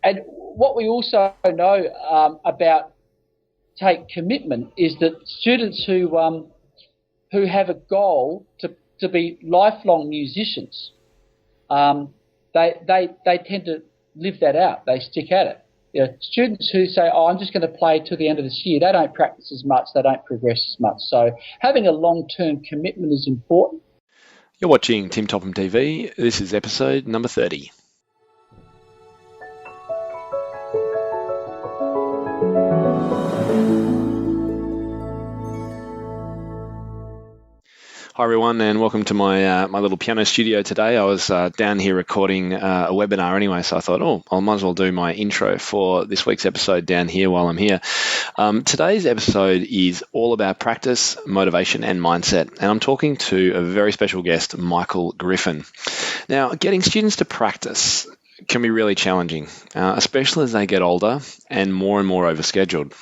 And what we also know about take commitment is that students who have a goal to be lifelong musicians, they tend to live that out. They stick at it. You know, students who say, I'm just going to play till the end of this year, they don't practice as much, they don't progress as much. So having a long-term commitment is important. You're watching Tim Topham TV. This is episode number 30. Hi everyone, and welcome to my my little piano studio today. I was down here recording a webinar anyway, so I thought, I might as well do my intro for this week's episode down here while I'm here. Today's episode is all about practice, motivation, and mindset, and I'm talking to a very special guest, Michael Griffin. Now, getting students to practice can be really challenging, especially as they get older and more overscheduled.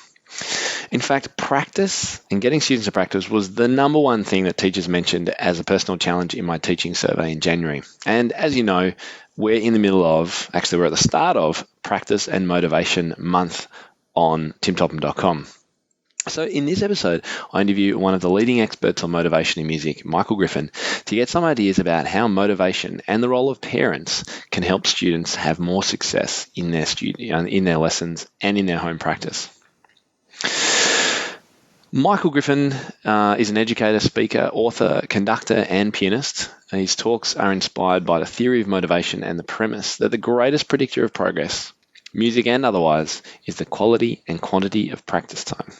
In fact, practice and getting students to practice was the number one thing that teachers mentioned as a personal challenge in my teaching survey in January. And as you know, we're in the middle of, actually we're at the start of Practice and Motivation Month on timtopham.com. So in this episode, I interview one of the leading experts on motivation in music, Michael Griffin, to get some ideas about how motivation and the role of parents can help students have more success in their lessons and in their home practice. Michael Griffin is an educator, speaker, author, conductor, and pianist. His talks are inspired by the theory of motivation and the premise that the greatest predictor of progress, music and otherwise, is the quality and quantity of practice time.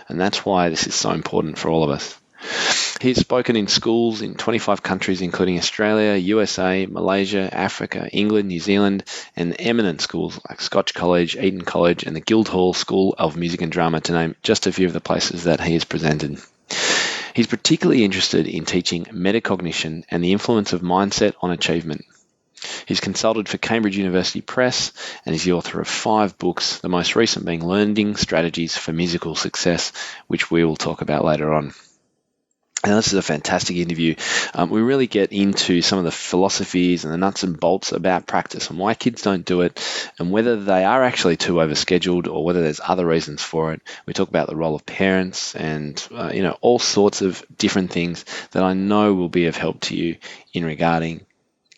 And that's why this is so important for all of us. He's spoken in schools in 25 countries, including Australia, USA, Malaysia, Africa, England, New Zealand, and eminent schools like Scotch College, Eton College, and the Guildhall School of Music and Drama, to name just a few of the places that he has presented. He's particularly interested in teaching metacognition and the influence of mindset on achievement. He's consulted for Cambridge University Press and is the author of 5 books, the most recent being Learning Strategies for Musical Success, which we will talk about later on. Now, this is a fantastic interview. We really get into some of the philosophies and the nuts and bolts about practice and why kids don't do it and whether they are actually too overscheduled or whether there's other reasons for it. We talk about the role of parents and, all sorts of different things that I know will be of help to you in regarding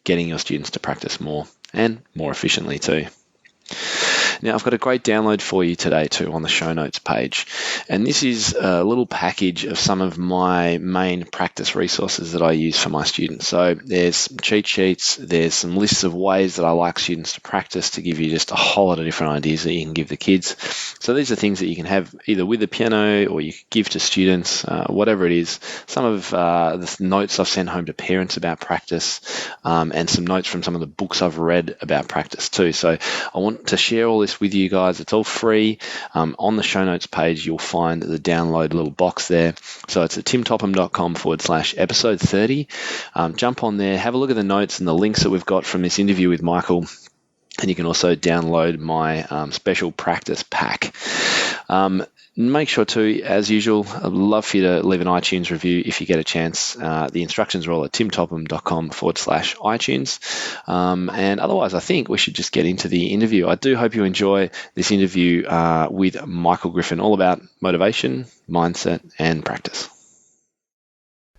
getting your students to practice more and more efficiently too. Now, I've got a great download for you today too on the show notes page. And this is a little package of some of my main practice resources that I use for my students. So there's some cheat sheets, there's some lists of ways that I like students to practice to give you just a whole lot of different ideas that you can give the kids. So these are things that you can have either with the piano or you can give to students, whatever it is. Some of the notes I've sent home to parents about practice and some notes from some of the books I've read about practice too. So I want to share all this with you guys. It's all free. On the show notes page, you'll find the download little box there. So it's at timtopham.com/episode 30. Jump on there, have a look at the notes and the links that we've got from this interview with Michael. And you can also download my special practice pack. Make sure to, as usual, I'd love for you to leave an iTunes review if you get a chance. The instructions are all at timtopham.com/iTunes. And otherwise, I think we should just get into the interview. I do hope you enjoy this interview with Michael Griffin, all about motivation, mindset, and practice.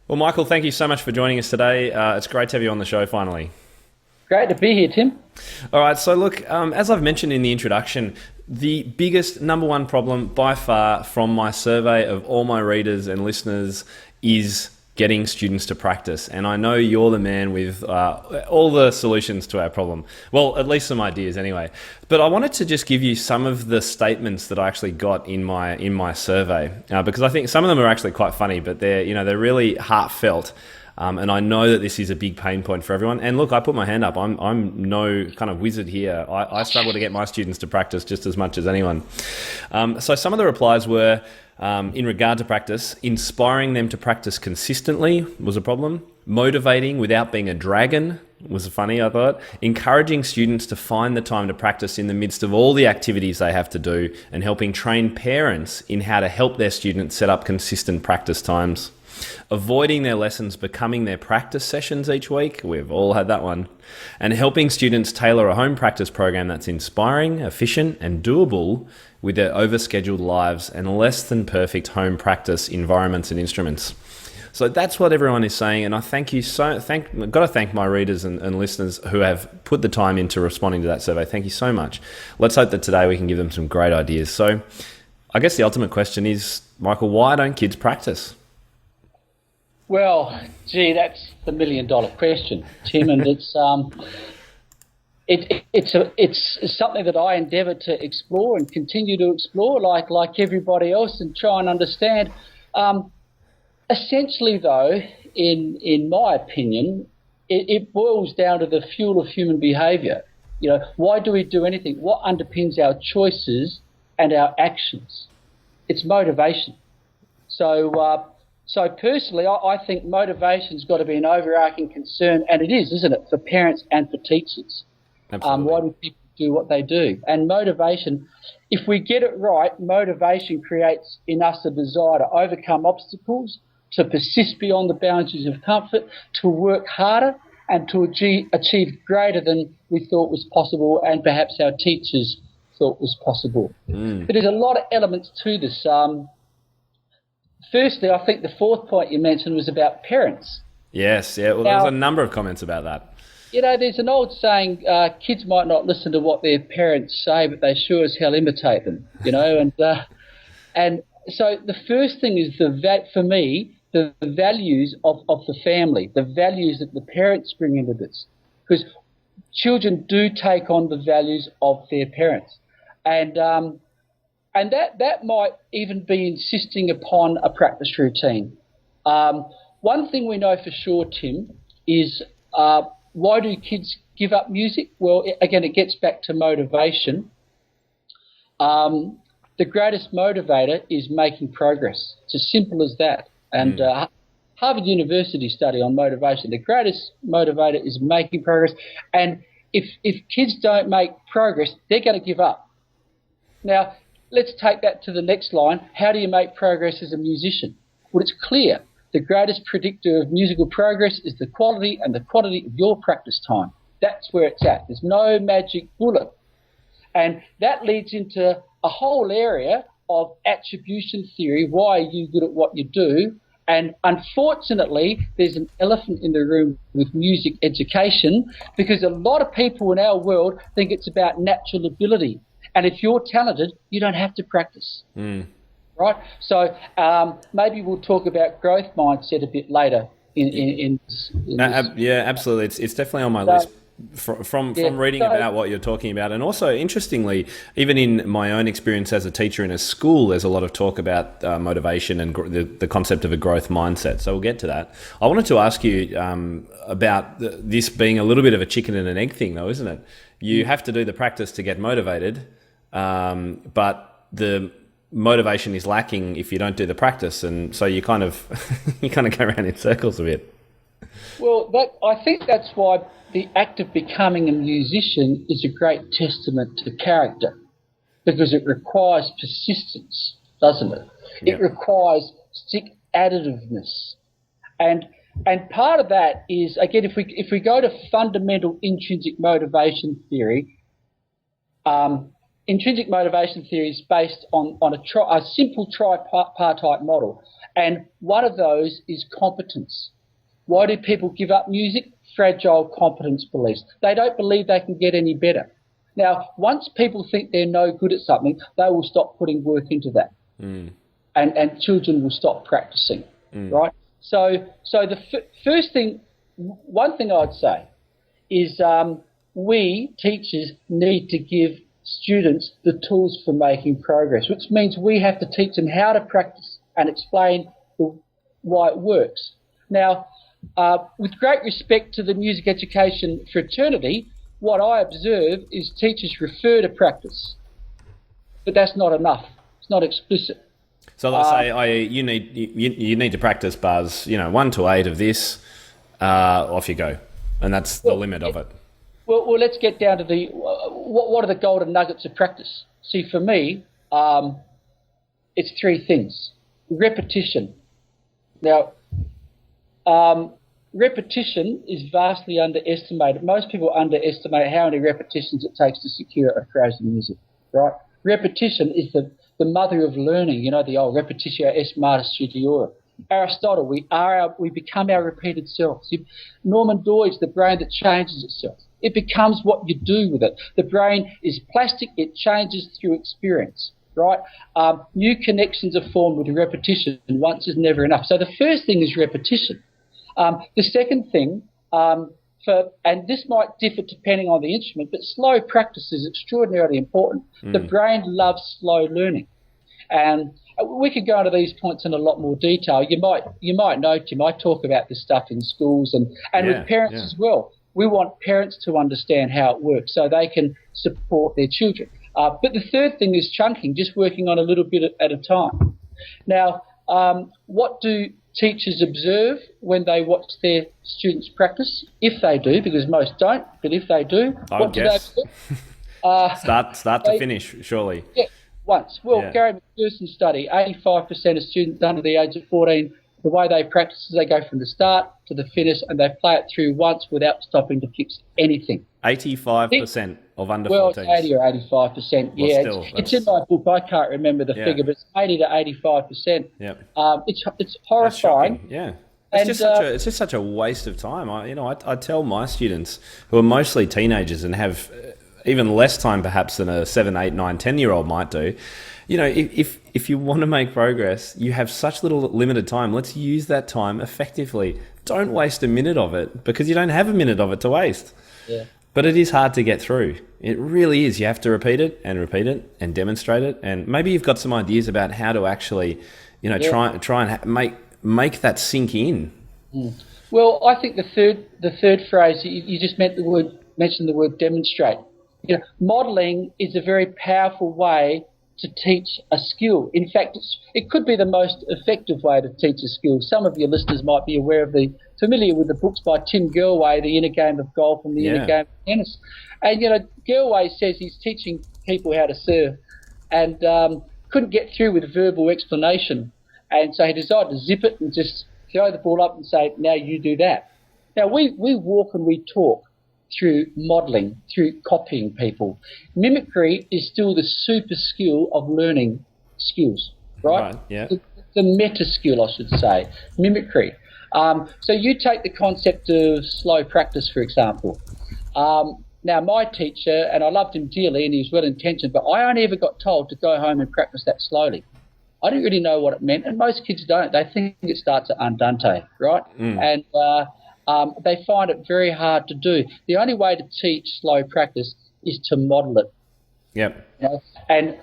Well, Michael, thank you so much for joining us today. It's great to have you on the show finally. Great to be here, Tim. All right, so look, as I've mentioned in the introduction, the biggest number one problem by far from my survey of all my readers and listeners is getting students to practice. And I know you're the man with all the solutions to our problem. Well, at least some ideas anyway. But I wanted to just give you some of the statements that I actually got in my survey, because I think some of them are actually quite funny, but they're really heartfelt. And I know that this is a big pain point for everyone. And look, I put my hand up. I'm no kind of wizard here. I struggle to get my students to practice just as much as anyone. So some of the replies were, in regard to practice, inspiring them to practice consistently was a problem. Motivating without being a dragon was funny, I thought. Encouraging students to find the time to practice in the midst of all the activities they have to do, and helping train parents in how to help their students set up consistent practice times. avoiding their lessons becoming their practice sessions each week. We've all had that one. And helping students tailor a home practice program that's inspiring, efficient, and doable with their overscheduled lives and less than perfect home practice environments and instruments. So that's what everyone is saying, and I thank you I've got to thank my readers and listeners who have put the time into responding to that survey. Thank you so much. Let's hope that today we can give them some great ideas. So I guess the ultimate question is, Michael, why don't kids practice? Well, gee, that's the $1 million question, Tim, and it's something that I endeavour to explore and continue to explore like everybody else and try and understand. Essentially, though, in my opinion, it boils down to the fuel of human behaviour. You know, why do we do anything? What underpins our choices and our actions? It's motivation. So personally, I think motivation's got to be an overarching concern, and it is, isn't it, for parents and for teachers? Absolutely. Why do people do what they do? And motivation, if we get it right, motivation creates in us a desire to overcome obstacles, to persist beyond the boundaries of comfort, to work harder, and to achieve greater than we thought was possible and perhaps our teachers thought was possible. But there's a lot of elements to this. Firstly, I think the fourth point you mentioned was about parents. Yes, yeah. Well, there was a number of comments about that. You know, there's an old saying, kids might not listen to what their parents say, but they sure as hell imitate them, you know. And so the first thing is, for me, the values of the family, the values that the parents bring into this. Because children do take on the values of their parents. And that might even be insisting upon a practice routine. One thing we know for sure, Tim, is why do kids give up music? Well, again, it gets back to motivation. The greatest motivator is making progress. It's as simple as that. And Harvard University study on motivation, the greatest motivator is making progress. And if kids don't make progress, they're going to give up. Now, let's take that to the next line. How do you make progress as a musician? Well, it's clear. The greatest predictor of musical progress is the quality and the quantity of your practice time. That's where it's at. There's no magic bullet. And that leads into a whole area of attribution theory. Why are you good at what you do? And unfortunately, there's an elephant in the room with music education, because a lot of people in our world think it's about natural ability. And if you're talented, you don't have to practice. Right? So maybe we'll talk about growth mindset a bit later. Yeah, absolutely. It's definitely on my list. From reading about what you're talking about. And also, interestingly, even in my own experience as a teacher in a school, there's a lot of talk about motivation and the concept of a growth mindset. So we'll get to that. I wanted to ask you about this being a little bit of a chicken and an egg thing, though, isn't it? You have to do the practice to get motivated, but the motivation is lacking if you don't do the practice. And so you kind of go around in circles a bit. Well, I think that's why the act of becoming a musician is a great testament to character, because it requires persistence, doesn't it? Yep. It requires stick-additiveness. And part of that is, again, if we go to fundamental intrinsic motivation theory, intrinsic motivation theory is based on a simple tripartite model, and one of those is competence. Why do people give up music? Fragile competence beliefs. They don't believe they can get any better. Now, once people think they're no good at something, they will stop putting work into that. And children will stop practicing, right? So the first thing, one thing I'd say is we, teachers, need to give students the tools for making progress, which means we have to teach them how to practice and explain why it works. Now, with great respect to the music education fraternity, what I observe is teachers refer to practice, but that's not enough. It's not explicit. So they'll say, you need to practice, Buzz, 1 to 8 of this, off you go. And that's the limit of it. Well, let's get down to what are the golden nuggets of practice? See, for me, it's 3 things. Repetition. Now, repetition is vastly underestimated. Most people underestimate how many repetitions it takes to secure a phrase of music, right? Repetition is the mother of learning, the old repetitio est mater studiorum. Aristotle, we become our repeated selves. Norman Doidge, the brain that changes itself. It becomes what you do with it. The brain is plastic, it changes through experience, right? New connections are formed with repetition, and once is never enough. So the first thing is repetition. The second thing, and this might differ depending on the instrument, but slow practice is extraordinarily important. The brain loves slow learning. And we could go into these points in a lot more detail. You might know, Tim, I talk about this stuff in schools and with parents as well. We want parents to understand how it works so they can support their children. But the third thing is chunking, just working on a little bit at a time. Now, what do teachers observe when they watch their students practice? If they do, because most don't, but if they do, what do they observe? Start to finish, surely. Yeah, once. Well, Gary McPherson's study, 85% of students under the age of 14, the way they practice is they go from the start to the finish and they play it through once without stopping to fix anything. 85% of under 14s. Well, it's 80 or 85%. Yeah, still, it's in my book. I can't remember the figure, but it's 80 to 85%. Yeah. It's horrifying. Yeah. It's just such a waste of time. I tell my students, who are mostly teenagers and have even less time perhaps than a 7, 8, 9, 10-year-old might do, if you want to make progress, you have such little limited time. Let's use that time effectively. Don't waste a minute of it, because you don't have a minute of it to waste. Yeah. But it is hard to get through. It really is. You have to repeat it and demonstrate it. And maybe you've got some ideas about how to actually, try and make that sink in. Well, I think the third phrase, you just mentioned the word demonstrate. Modelling is a very powerful way to teach a skill. In fact, it could be the most effective way to teach a skill. Some of your listeners might be familiar with the books by Tim Gurway, The Inner Game of Golf and The Inner Game of Tennis. And, Gurway says he's teaching people how to serve and couldn't get through with verbal explanation. And so he decided to zip it and just throw the ball up and say, now you do that. Now, we walk and we talk through modelling, through copying people. Mimicry is still the super skill of learning skills, right? Yeah. The meta skill, I should say, mimicry. So you take the concept of slow practice, for example. Now, my teacher, and I loved him dearly and he was well-intentioned, but I only ever got told to go home and practice that slowly. I didn't really know what it meant, and most kids don't. They think it starts at andante, right? And they find it very hard to do. The only way to teach slow practice is to model it. Yep. And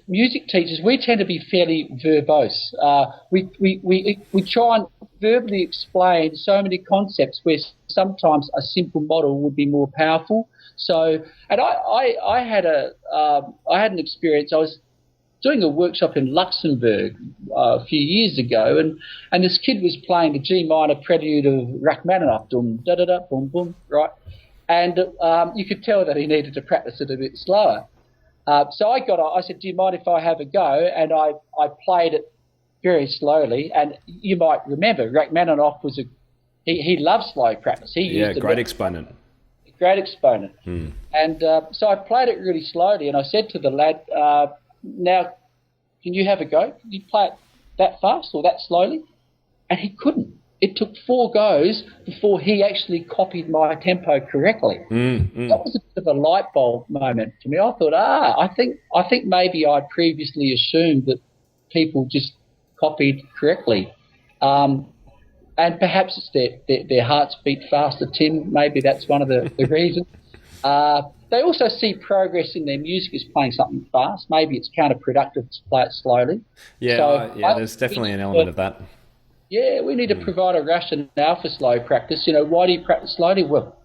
music teachers, we tend to be fairly verbose. We try and verbally explain so many concepts where sometimes a simple model would be more powerful. So, and I had an experience. I was doing a workshop in Luxembourg a few years ago, and this kid was playing the G minor prelude of Rachmaninoff, dum da da da boom boom, right? And you could tell that he needed to practice it a bit slower. So I said, do you mind if I have a go? And I played it very slowly. And you might remember Rachmaninoff he loved slow practice. He used great exponent. Great exponent. And so I played it really slowly, and I said to the lad, now, can you have a go? Can you play it that fast or that slowly? And he couldn't. It took 4 goes before he actually copied my tempo correctly. That was a bit of a light bulb moment to me. I thought, I think maybe I previously assumed that people just copied correctly. And perhaps it's their hearts beat faster, Tim. Maybe that's one of the reasons. They also see progress in their music as playing something fast. Maybe it's counterproductive to play it slowly. There's definitely an element of that. Yeah, we need to provide a rationale for slow practice. Why do you practice slowly? Well,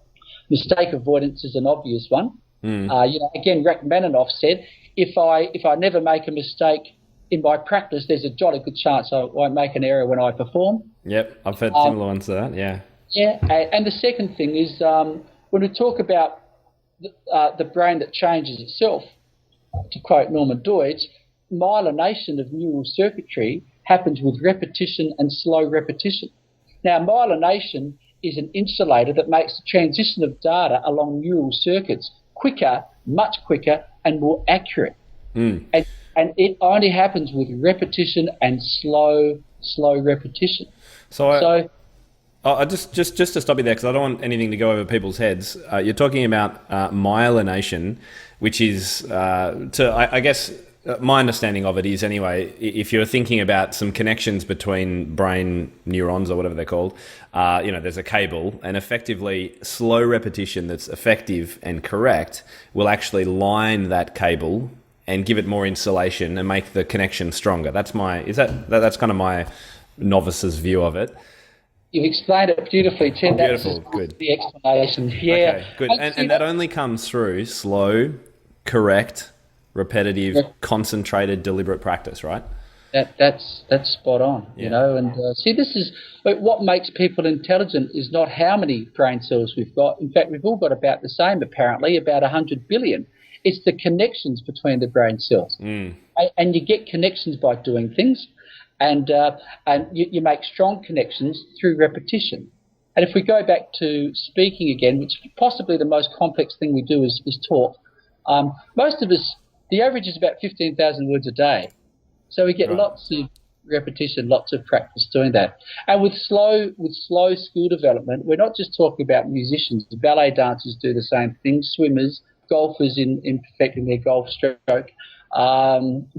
mistake avoidance is an obvious one. Again, Rachmaninoff said, if I never make a mistake in my practice, there's a jolly good chance I won't make an error when I perform. Yep, I've heard similar ones to that, yeah. Yeah, and the second thing is when we talk about the brain that changes itself, to quote Norman Doidge, myelination of neural circuitry happens with repetition and slow repetition. Now, myelination is an insulator that makes the transition of data along neural circuits quicker, much quicker, and more accurate. And it only happens with repetition and slow repetition. So I just to stop you there, because I don't want anything to go over people's heads. You're talking about myelination, which is, I guess, my understanding of it is anyway, if you're thinking about some connections between brain neurons or whatever they're called, there's a cable, and effectively slow repetition that's effective and correct will actually line that cable and give it more insulation and make the connection stronger. That's kind of my novice's view of it. You've explained it beautifully, Tim. Beautiful, good. The explanation. Yeah. Okay, good. And that only comes through slow, correct, repetitive, concentrated, deliberate practice, right? That's spot on, Yeah. And see, this is what makes people intelligent is not how many brain cells we've got. In fact, we've all got about the same, apparently, about 100 billion. It's the connections between the brain cells. And you get connections by doing things, and you make strong connections through repetition. And if we go back to speaking again, which is possibly the most complex thing we do is talk, most of us, the average is about 15,000 words a day. So we get lots of repetition, lots of practice doing that. And with slow skill development, we're not just talking about musicians. Ballet dancers do the same thing, swimmers, golfers in perfecting their golf stroke,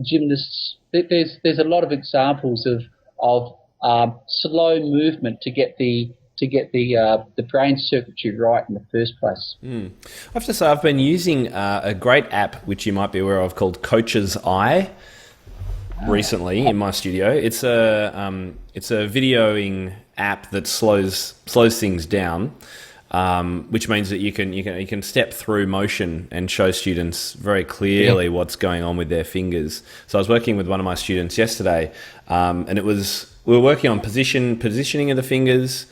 gymnasts. There's a lot of examples of slow movement to get the brain circuitry right in the first place. I have to say, I've been using a great app which you might be aware of called Coach's Eye recently in my studio. It's a videoing app that slows things down, which means that you can step through motion and show students very clearly what's going on with their fingers. So I was working with one of my students yesterday, and we were working on positioning of the fingers,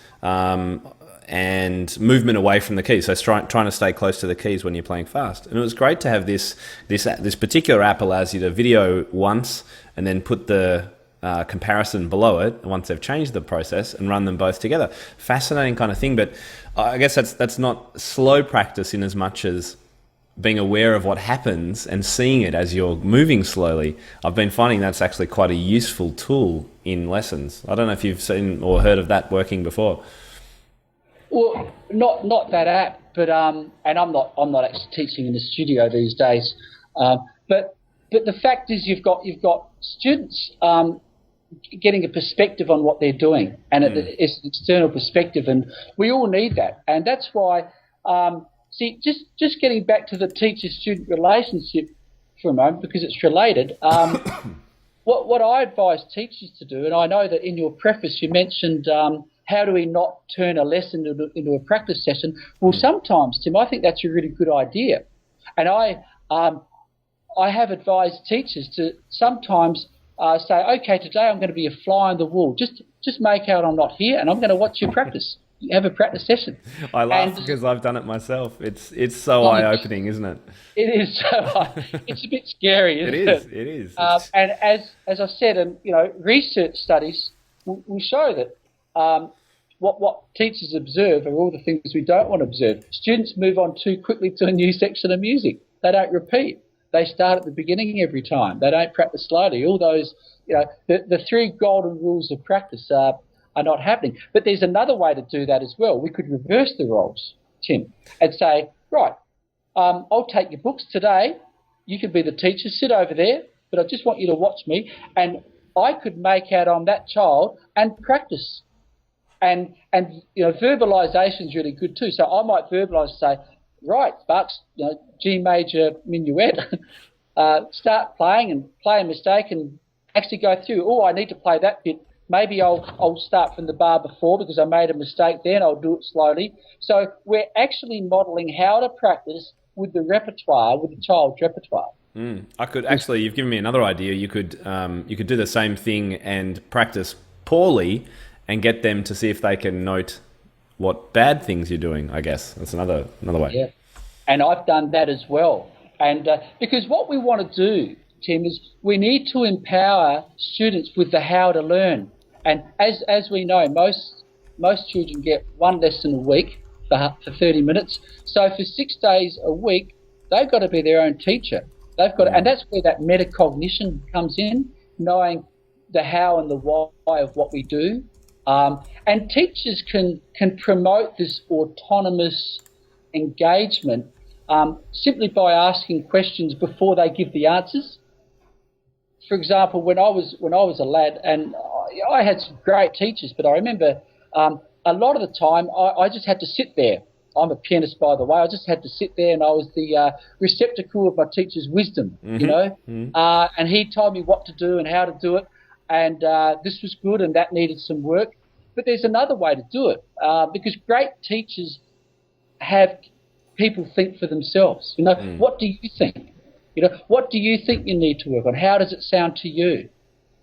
and movement away from the keys. So trying to stay close to the keys when you're playing fast. And it was great to have this particular app allows you to video once and then put the comparison below it once they've changed the process and run them both together. Fascinating kind of thing, but I guess that's not slow practice in as much as being aware of what happens and seeing it as you're moving slowly. I've been finding that's actually quite a useful tool in lessons. I don't know if you've seen or heard of that working before. Well, not that app, but and I'm not actually teaching in the studio these days. But the fact is, you've got students getting a perspective on what they're doing, and it's an external perspective, and we all need that, and that's why. See, just getting back to the teacher-student relationship for a moment, because it's related. What I advise teachers to do, and I know that in your preface you mentioned how do we not turn a lesson into a practice session. Well, sometimes, Tim, I think that's a really good idea, and I have advised teachers to sometimes say, okay, today I'm going to be a fly on the wall. Just make out I'm not here, and I'm going to watch you practice. Have a practice session. I laugh because I've done it myself. It's so eye-opening, isn't it? It is. It's a bit scary, isn't it? It is. And as I said, and research studies will show that what teachers observe are all the things we don't want to observe. Students move on too quickly to a new section of music. They don't repeat. They start at the beginning every time. They don't practice slowly. All those, the three golden rules of practice are not happening. But there's another way to do that as well. We could reverse the roles, Tim, and say, right, I'll take your books today. You could be the teacher, sit over there, but I just want you to watch me. And I could make out I'm that child and practice. And verbalisation is really good too. So I might verbalise and say, right, Bucks, G major minuet, start playing and play a mistake and actually go through, I need to play that bit. Maybe I'll start from the bar before because I made a mistake there and I'll do it slowly. So we're actually modelling how to practice with the repertoire, with the child's repertoire. I could actually, you've given me another idea. You could do the same thing and practice poorly and get them to see if they can note what bad things you're doing, I guess. That's another way. Yeah, and I've done that as well. And because what we want to do, Tim, is we need to empower students with the how to learn. And as we know, most children get one lesson a week for 30 minutes. So for 6 days a week, they've got to be their own teacher. And that's where that metacognition comes in, knowing the how and the why of what we do. And teachers can promote this autonomous engagement simply by asking questions before they give the answers. For example, when I was a lad, and I had some great teachers, but I remember a lot of the time I just had to sit there. I'm a pianist, by the way. I just had to sit there, and I was the receptacle of my teacher's wisdom, you know. And he told me what to do and how to do it, and this was good and that needed some work. But there's another way to do it, because great teachers have people think for themselves. You know, what do you think? You know, what do you think you need to work on? How does it sound to you?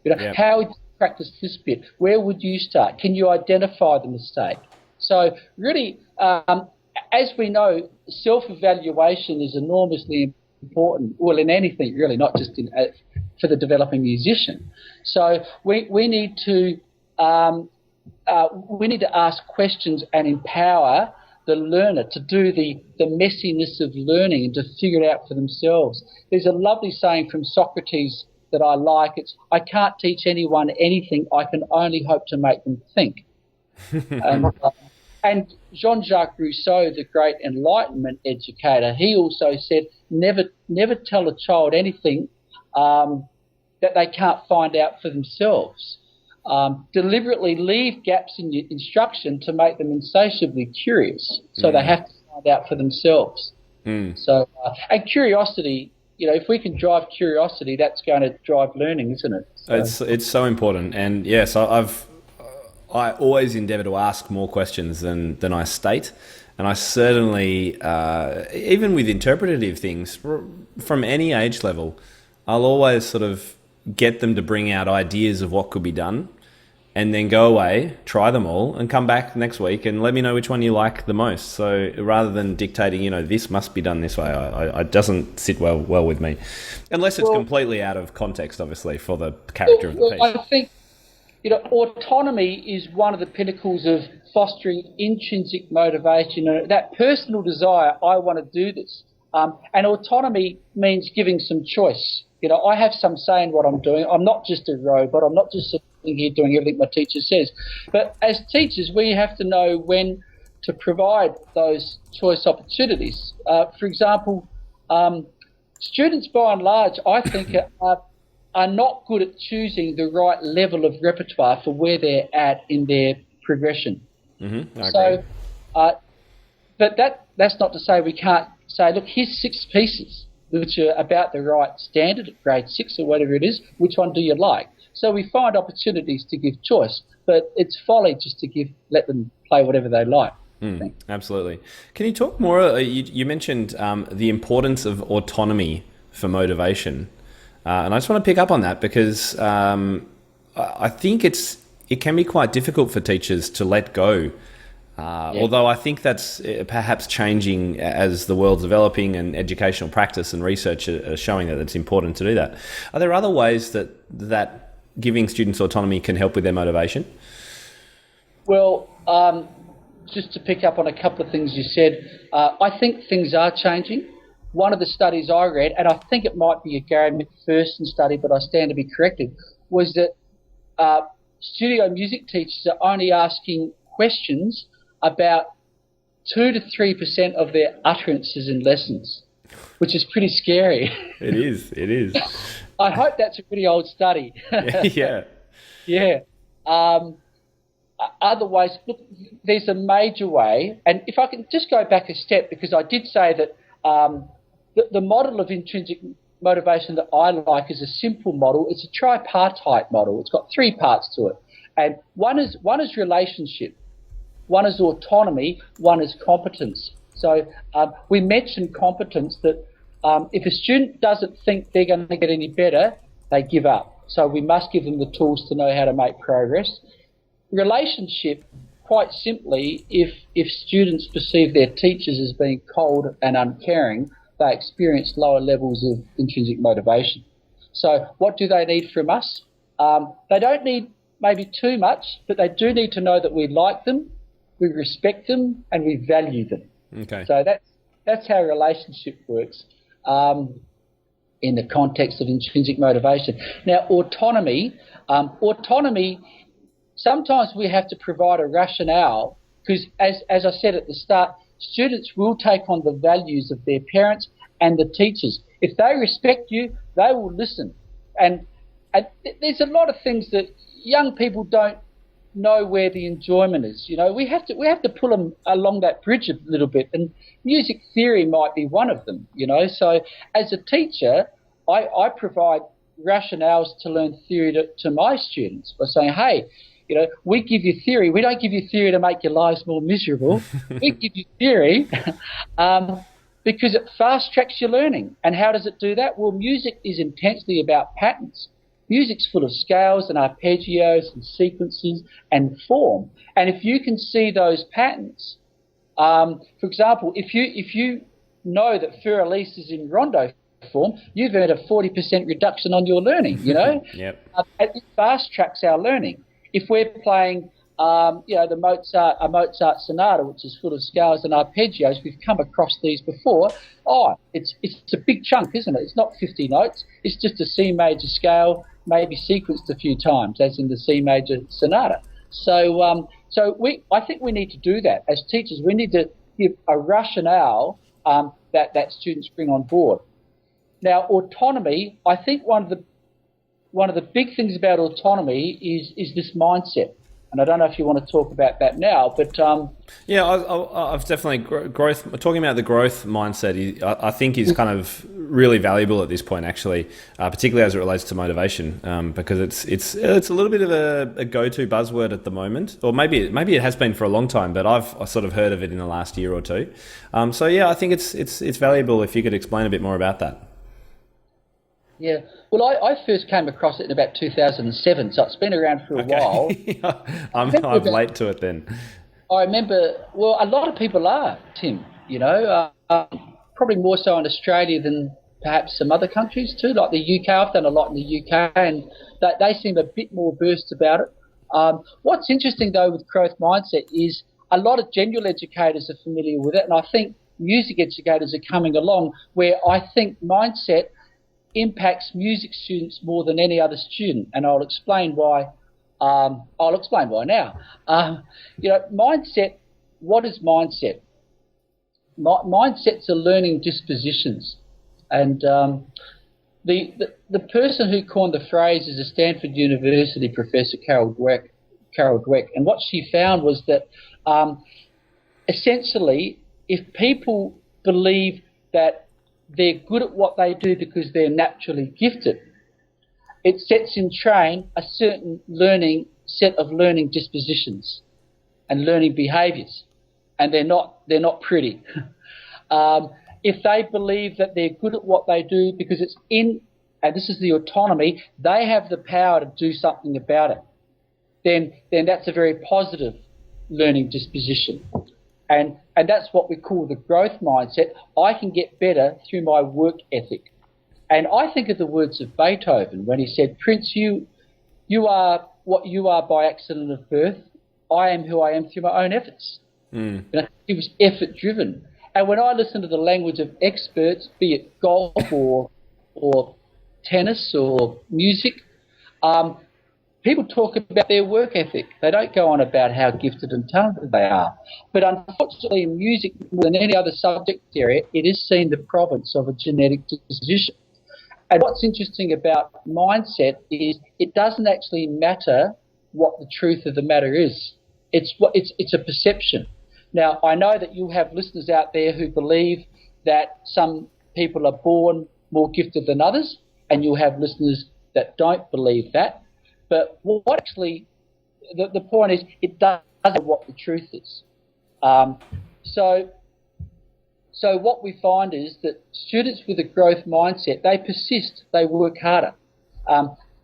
You know, how would you practice this bit? Where would you start? Can you identify the mistake? So really, as we know, self-evaluation is enormously important. Well, in anything really, not just for the developing musician. So we need to ask questions and empower the learner to do the messiness of learning and to figure it out for themselves. There's a lovely saying from Socrates that I like. It's, I can't teach anyone anything, I can only hope to make them think. And Jean-Jacques Rousseau, the great Enlightenment educator, he also said, never tell a child anything that they can't find out for themselves. Deliberately leave gaps in your instruction to make them insatiably curious, so they have to find out for themselves. So, and curiosity, you know, if we can drive curiosity, that's going to drive learning, isn't it? So. It's so important, and yes, I always endeavour to ask more questions than I state, and I certainly, even with interpretative things from any age level, I'll always sort of get them to bring out ideas of what could be done, and then go away, try them all, and come back next week and let me know which one you like the most. So rather than dictating, you know, this must be done this way, it doesn't sit well with me, unless it's completely out of context, obviously, for the character of the piece. I think, you know, autonomy is one of the pinnacles of fostering intrinsic motivation, and that personal desire, I want to do this. And autonomy means giving some choice. You know, I have some say in what I'm doing. I'm not just a robot. I'm not just sitting here doing everything my teacher says. But as teachers, we have to know when to provide those choice opportunities. For example, students, by and large, I think are not good at choosing the right level of repertoire for where they're at in their progression. So, but that's not to say we can't say, look, here's 6 pieces which are about the right standard at grade 6 or whatever it is. Which one do you like? So we find opportunities to give choice, but it's folly just to let them play whatever they like. Absolutely. Can you talk more? You mentioned the importance of autonomy for motivation. And I just want to pick up on that because I think it can be quite difficult for teachers to let go. Although I think that's perhaps changing as the world's developing and educational practice and research are showing that it's important to do that. Are there other ways that giving students autonomy can help with their motivation? Well, just to pick up on a couple of things you said, I think things are changing. One of the studies I read, and I think it might be a Gary McPherson study, but I stand to be corrected, was that studio music teachers are only asking questions about 2 to 3% of their utterances in lessons, which is pretty scary. It is. I hope that's a pretty old study. Yeah. Other ways, look, there's a major way, and if I can just go back a step, because I did say that the model of intrinsic motivation that I like is a simple model. It's a tripartite model. It's got 3 parts to it, and one is relationship, one is autonomy, one is competence. So we mentioned competence, that if a student doesn't think they're going to get any better, they give up. So we must give them the tools to know how to make progress. Relationship, quite simply, if students perceive their teachers as being cold and uncaring, they experience lower levels of intrinsic motivation. So what do they need from us? They don't need maybe too much, but they do need to know that we like them, we respect them, and we value them. Okay. So that's how a relationship works in the context of intrinsic motivation. Now, autonomy, sometimes we have to provide a rationale because, as I said at the start, students will take on the values of their parents and the teachers. If they respect you, they will listen. And there's a lot of things that young people don't know where the enjoyment is. You know, we have to pull them along that bridge a little bit, and music theory might be one of them. You know, so as a teacher, I provide rationales to learn theory to my students by saying, hey, you know, we give you theory. We don't give you theory to make your lives more miserable. We give you theory because it fast tracks your learning. And how does it do that? Well, music is intensely about patterns. Music's full of scales and arpeggios and sequences and form. And if you can see those patterns, for example, if you know that Fur Elise is in rondo form, you've earned a 40% reduction on your learning, you know? Yep. It fast tracks our learning. If we're playing, the Mozart sonata, which is full of scales and arpeggios, we've come across these before. Oh, it's a big chunk, isn't it? It's not 50 notes. It's just a C major scale, maybe sequenced a few times, as in the C major sonata. So I think we need to do that as teachers. We need to give a rationale that students bring on board. Now, autonomy, I think one of the big things about autonomy is this mindset. And I don't know if you want to talk about that now, but I've definitely growth. Talking about the growth mindset, I think is kind of really valuable at this point, actually, particularly as it relates to motivation, because it's a little bit of a go-to buzzword at the moment, or maybe it has been for a long time, but I've sort of heard of it in the last year or two. I think it's valuable if you could explain a bit more about that. Yeah, well, I first came across it in about 2007, so it's been around for a while. I'm late to it then. I remember, well, a lot of people are, Tim, you know, probably more so in Australia than perhaps some other countries too, like the UK. I've done a lot in the UK, and they seem a bit more versed about it. What's interesting, though, with growth mindset is a lot of general educators are familiar with it, and I think music educators are coming along where I think mindset impacts music students more than any other student, and I'll explain why. Now. Mindset. What is mindset? Mindsets are learning dispositions, and the person who coined the phrase is a Stanford University professor, Carol Dweck, and what she found was that essentially, if people believe that they're good at what they do because they're naturally gifted, it sets in train a certain set of learning dispositions and learning behaviours, and they're not pretty. If they believe that they're good at what they do because it's and this is the autonomy, they have the power to do something about it, then that's a very positive learning disposition. And that's what we call the growth mindset. I can get better through my work ethic. And I think of the words of Beethoven when he said, Prince, you are what you are by accident of birth. I am who I am through my own efforts. You know, he was effort-driven. And when I listen to the language of experts, be it golf or tennis or music, people talk about their work ethic. They don't go on about how gifted and talented they are. But unfortunately, in music, more than any other subject area, it is seen the province of a genetic disposition. And what's interesting about mindset is it doesn't actually matter what the truth of the matter is. It's a perception. Now, I know that you have listeners out there who believe that some people are born more gifted than others, and you'll have listeners that don't believe that. But what actually, the point is, it doesn't matter what the truth is. So what we find is that students with a growth mindset, they persist, they work harder.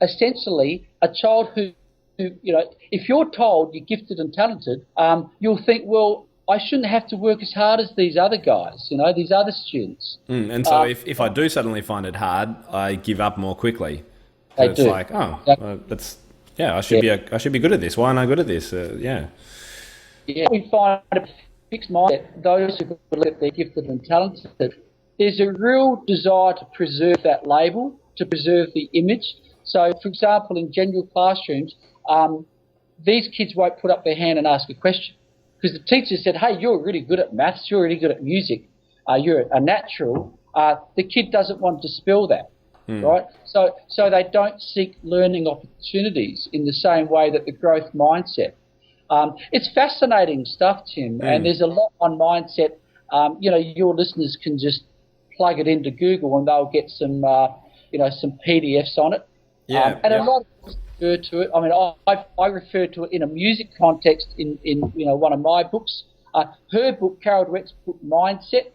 Essentially, a child who, you know, if you're told you're gifted and talented, you'll think, well, I shouldn't have to work as hard as these other guys, these other students. And so if I do suddenly find it hard, I give up more quickly. They it's do. like, I should be good at this. Why aren't I good at this? Yeah, we find a fixed mindset. Those who believe they're gifted and talented, there's a real desire to preserve that label, to preserve the image. So, for example, in general classrooms, these kids won't put up their hand and ask a question because the teacher said, hey, you're really good at maths, you're really good at music, you're a natural. The kid doesn't want to dispel that, right? So they don't seek learning opportunities in the same way that the growth mindset. It's fascinating stuff, Tim, and there's a lot on mindset. Your listeners can just plug it into Google and they'll get some PDFs on it. A lot of us refer to it. I mean, I refer to it in a music context in one of my books. Her book, Carol Dweck's book, Mindset,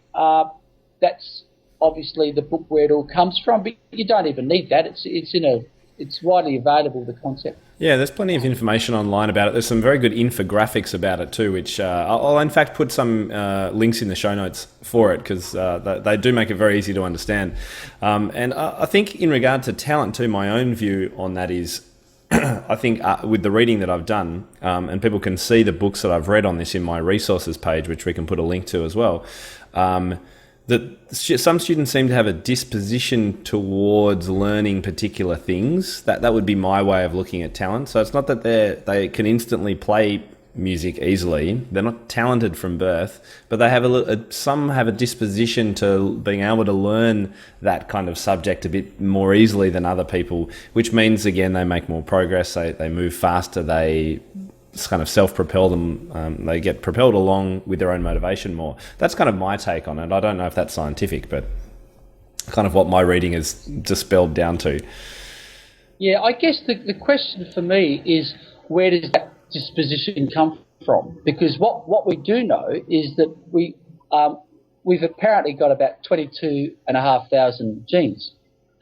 that's obviously the book where it all comes from, but you don't even need that. It's widely available, the concept. Yeah, there's plenty of information online about it. There's some very good infographics about it too, which I'll in fact put some links in the show notes for it because they do make it very easy to understand. And I think in regard to talent too, my own view on that is, I think with the reading that I've done, and people can see the books that I've read on this in my resources page, which we can put a link to as well, that some students seem to have a disposition towards learning particular things. That would be my way of looking at talent. So it's not that they can instantly play music easily. They're not talented from birth, but they have some have a disposition to being able to learn that kind of subject a bit more easily than other people, which means, again, they make more progress, they move faster, they kind of self-propel them, they get propelled along with their own motivation more. That's kind of my take on it. I don't know if that's scientific, but kind of what my reading is dispelled down to. Yeah, I guess the question for me is, where does that disposition come from? Because what we do know is that we've apparently got about 22,500 genes,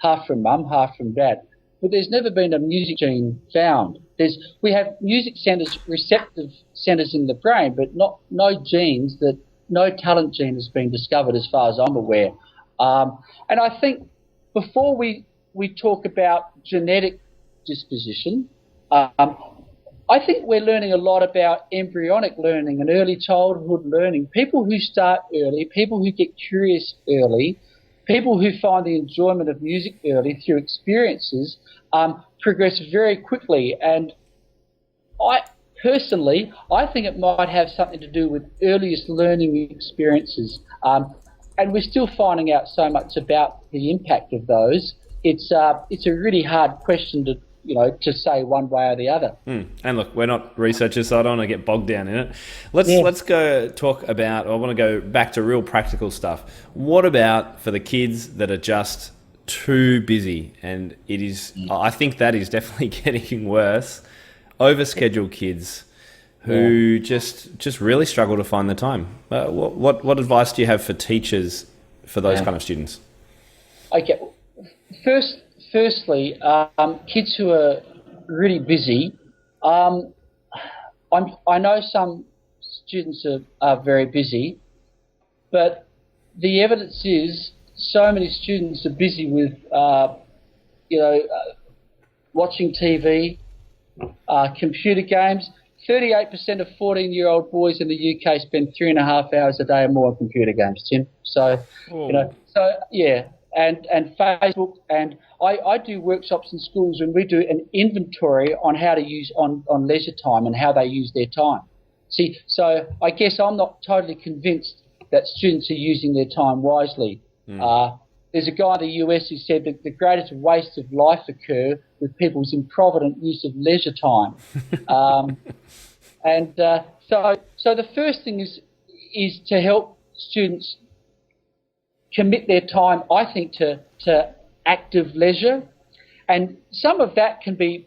half from mum, half from dad. But there's never been a music gene found. We have music centres, receptive centres in the brain, but no talent gene has been discovered as far as I'm aware. And I think before we talk about genetic disposition, I think we're learning a lot about embryonic learning and early childhood learning. People who start early, people who get curious early, people who find the enjoyment of music early through experiences progress very quickly. And I think it might have something to do with earliest learning experiences. And we're still finding out so much about the impact of those. It's a really hard question to say one way or the other. And look, we're not researchers, so I don't want to get bogged down in it. Let's go talk about, I want to go back to real practical stuff. What about for the kids that are just too busy? And it is, I think that is definitely getting worse. Overscheduled kids who just really struggle to find the time. What advice do you have for teachers for those kind of students? Okay, Firstly, kids who are really busy, I know some students are very busy, but the evidence is so many students are busy with, watching TV, computer games. 38% of 14-year-old boys in the UK spend 3.5 hours a day or more on computer games, Tim. So, and Facebook, and I do workshops in schools and we do an inventory on how to use on leisure time and how they use their time. See, so I guess I'm not totally convinced that students are using their time wisely. There's a guy in the US who said that the greatest wastes of life occur with people's improvident use of leisure time. So the first thing is to help students commit their time, I think, to active leisure. And some of that can be,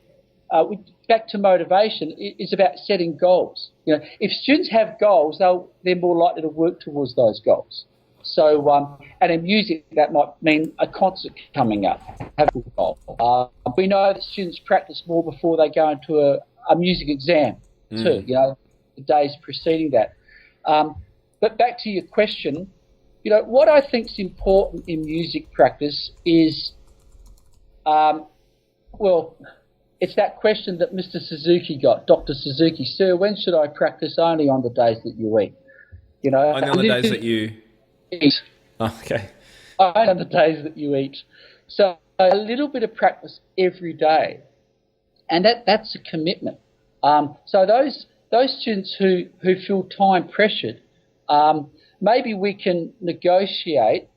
back to motivation, is about setting goals. If students have goals, they're more likely to work towards those goals. So, and in music, that might mean a concert coming up, have a goal. We know that students practice more before they go into a music exam too, the days preceding that. but back to your question, what I think is important in music practice is, it's that question that Mr. Suzuki got, Dr. Suzuki, sir, when should I practice? Only on the days that you eat. Only on the days that you eat. Oh, okay. Only on the days that you eat. So a little bit of practice every day, and that's a commitment. So those students who feel time pressured, maybe we can negotiate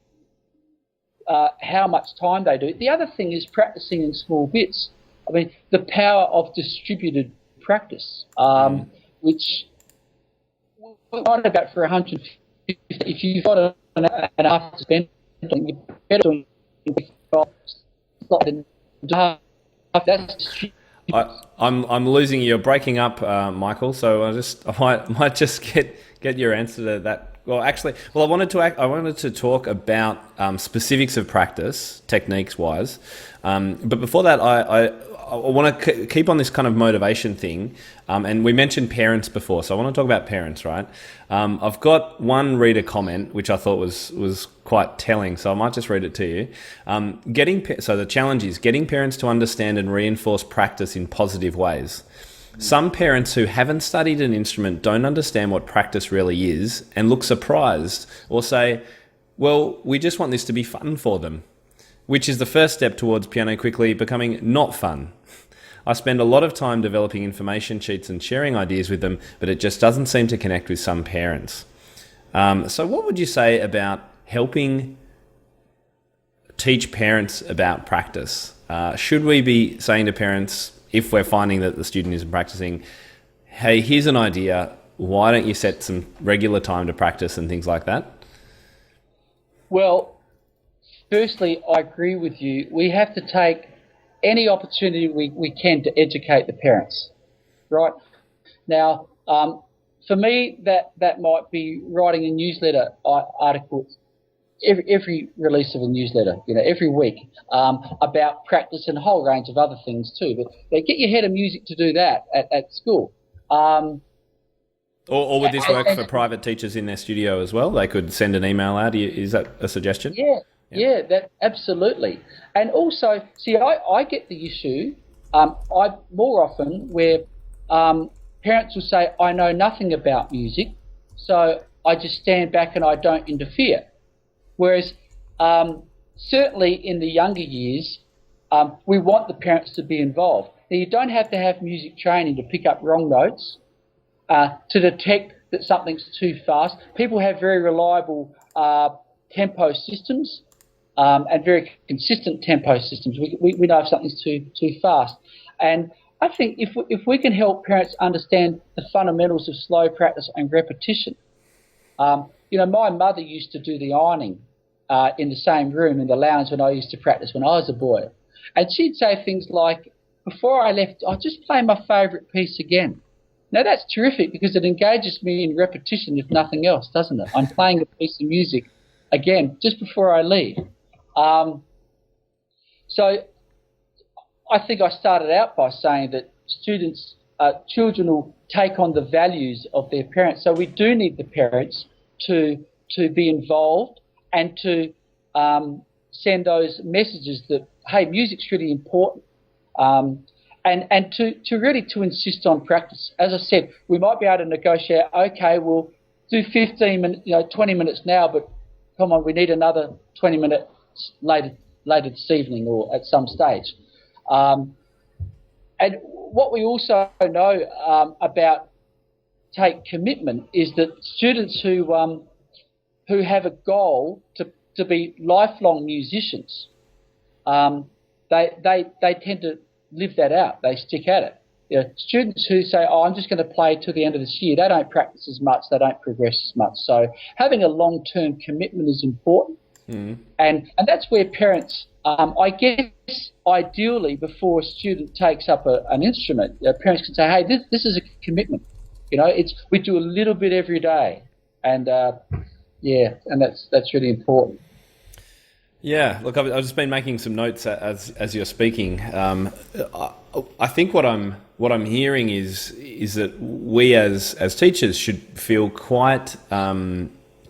how much time they do. The other thing is practicing in small bits. I mean, the power of distributed practice, which we're on about for 150. If you've got an hour and a half to spend, you're better doing I'm losing you. You're breaking up, Michael. So I might just get your answer to that. Well, actually, I wanted to talk about specifics of practice, techniques wise. But before that, I want to keep on this kind of motivation thing. And we mentioned parents before, so I want to talk about parents, right? I've got one reader comment which I thought was quite telling, so I might just read it to you. So the challenge is getting parents to understand and reinforce practice in positive ways. Some parents who haven't studied an instrument don't understand what practice really is and look surprised or say, well, we just want this to be fun for them, which is the first step towards piano quickly becoming not fun. I spend a lot of time developing information sheets and sharing ideas with them, but it just doesn't seem to connect with some parents. So what would you say about helping teach parents about practice? Should we be saying to parents, if we're finding that the student isn't practicing, hey, here's an idea, why don't you set some regular time to practice and things like that? Well, firstly, I agree with you. We have to take any opportunity we can to educate the parents, right? Now, for me, that might be writing a newsletter article, every release of a newsletter, every week, about practice and a whole range of other things too. But get your head of music to do that at school. Or would this work for private teachers in their studio as well? They could send an email out. Is that a suggestion? Yeah, that absolutely. And also, see, I get the issue more often where parents will say, I know nothing about music, so I just stand back and I don't interfere. Whereas certainly in the younger years, we want the parents to be involved. Now, you don't have to have music training to pick up wrong notes, to detect that something's too fast. People have very reliable tempo systems and very consistent tempo systems. We know if something's too fast. And I think if we can help parents understand the fundamentals of slow practice and repetition. My mother used to do the ironing in the same room in the lounge when I used to practice when I was a boy. And she'd say things like, before I left, I'll just play my favourite piece again. Now, that's terrific because it engages me in repetition, if nothing else, doesn't it? I'm playing a piece of music again just before I leave. So I think I started out by saying that children will take on the values of their parents. So we do need the parents to be involved and to send those messages that, hey, music's really important. And to really insist on practice. As I said, we might be able to negotiate, okay, we'll do 15 minutes, 20 minutes now, but come on, we need another 20 minutes later this evening or at some stage. And what we also know about take commitment is that students who have a goal to be lifelong musicians, they tend to live that out. They stick at it. Students who say, I'm just going to play till the end of this year, they don't practice as much, they don't progress as much. So having a long-term commitment is important. And that's where parents, I guess, ideally, before a student takes up an instrument, parents can say, hey, this is a commitment. We do a little bit every day. And, and that's really important. Yeah, look, I've just been making some notes as you're speaking. I think what I'm hearing is that we as teachers should feel quite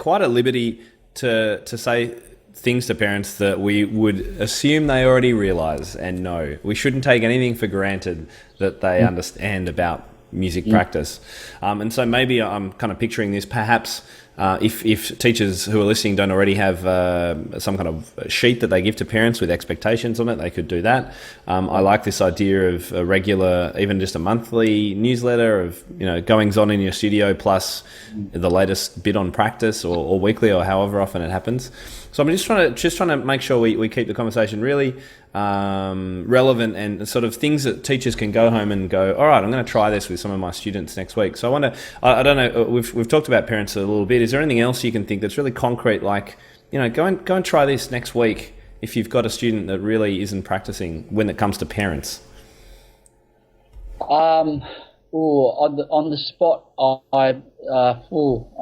quite at liberty to say things to parents that we would assume they already realise and know. We shouldn't take anything for granted that they understand about music practice. And so maybe I'm kind of picturing this, perhaps if teachers who are listening don't already have some kind of sheet that they give to parents with expectations on it, they could do that. I like this idea of a regular, even just a monthly newsletter of, goings on in your studio plus the latest bit on practice, or weekly, or however often it happens. So I'm just trying to make sure we keep the conversation really relevant, and sort of things that teachers can go home and go, all right, I'm going to try this with some of my students next week. So I don't know, we've talked about parents a little bit. Is there anything else you can think that's really concrete, like, go and try this next week if you've got a student that really isn't practicing when it comes to parents? On the spot, I'm